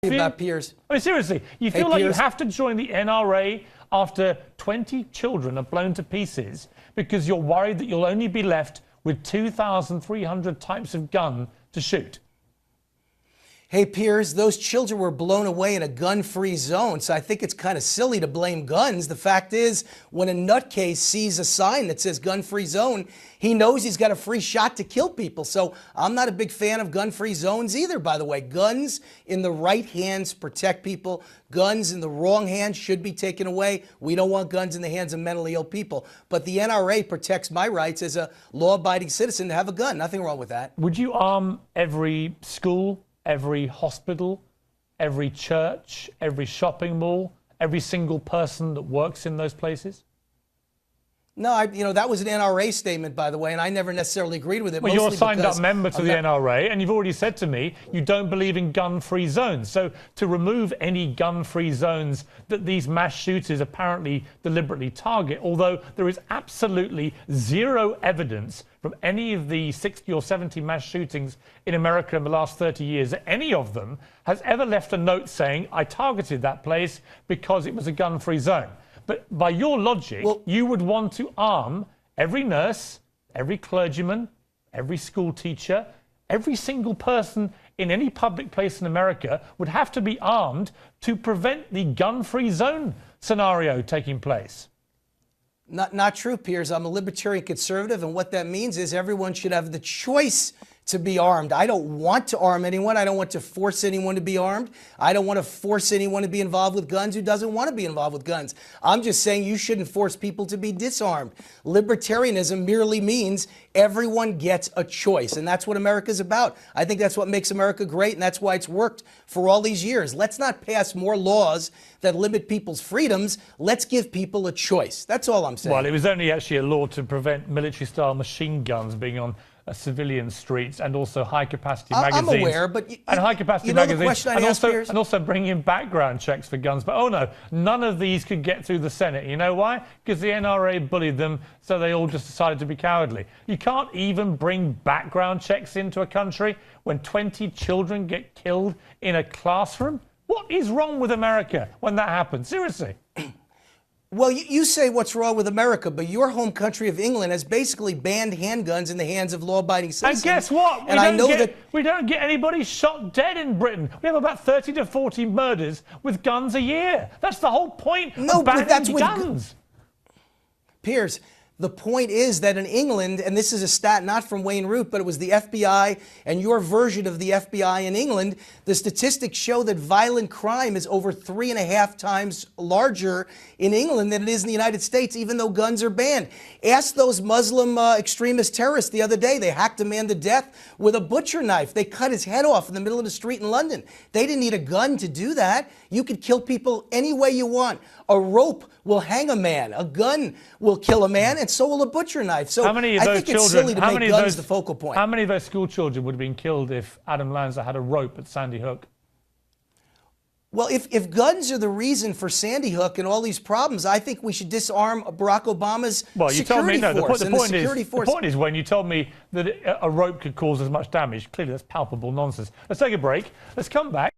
About Piers. I mean, seriously, you feel like you have to join the NRA after 20 children are blown to pieces because you're worried that you'll only be left with 2,300 types of gun to shoot. Hey, Piers, those children were blown away in a gun-free zone, so I think it's kind of silly to blame guns. The fact is, when a nutcase sees a sign that says gun-free zone, he knows he's got a free shot to kill people. So I'm not a big fan of gun-free zones either, by the way. Guns in the right hands protect people. Guns in the wrong hands should be taken away. We don't want guns in the hands of mentally ill people. But the NRA protects my rights as a law-abiding citizen to have a gun. Nothing wrong with that. Would you arm every school, every hospital, every church, every shopping mall, every single person that works in those places? No, that was an NRA statement, by the way, and I never necessarily agreed with it. Well, you're a signed-up member to the NRA, and you've already said to me you don't believe in gun-free zones. So to remove any gun-free zones that these mass shooters apparently deliberately target, although there is absolutely zero evidence from any of the 60 or 70 mass shootings in America in the last 30 years, that any of them has ever left a note saying, I targeted that place because it was a gun-free zone. But by your logic, you would want to arm every nurse, every clergyman, every school teacher, every single person in any public place in America would have to be armed to prevent the gun-free zone scenario taking place. Not true, Piers. I'm a libertarian conservative, and what that means is everyone should have the choice to be armed. I don't want to arm anyone. I don't want to force anyone to be armed. I don't want to force anyone to be involved with guns who doesn't want to be involved with guns. I'm just saying you shouldn't force people to be disarmed. Libertarianism merely means everyone gets a choice, and that's what America's about. I think that's what makes America great, and that's why it's worked for all these years. Let's not pass more laws that limit people's freedoms. Let's give people a choice. That's all I'm saying. Well, it was only actually a law to prevent military-style machine guns being on civilian streets, and also high-capacity magazines. I'm aware, but high-capacity magazines, and also bringing in background checks for guns. But oh no, none of these could get through the Senate. You know why? Because the NRA bullied them, so they all just decided to be cowardly. You can't even bring background checks into a country when 20 children get killed in a classroom. What is wrong with America when that happens? Seriously. Well, you say what's wrong with America, but your home country of England has basically banned handguns in the hands of law-abiding citizens. And guess what? We don't get anybody shot dead in Britain. We have about 30 to 40 murders with guns a year. That's the whole point of banning guns. Piers, the point is that in England, and this is a stat not from Wayne Root, but it was the FBI and your version of the FBI in England, the statistics show that violent crime is over 3.5 times larger in England than it is in the United States, even though guns are banned. Ask those Muslim extremist terrorists the other day. They hacked a man to death with a butcher knife. They cut his head off in the middle of the street in London. They didn't need a gun to do that. You could kill people any way you want. A rope will hang a man. A gun will kill a man, and so will a butcher knife. So I think it's silly to make guns the focal point. How many of those school children would have been killed if Adam Lanza had a rope at Sandy Hook? Well, if guns are the reason for Sandy Hook and all these problems, I think we should disarm Barack Obama's security force. The point is when you told me that a rope could cause as much damage, clearly that's palpable nonsense. Let's take a break. Let's come back.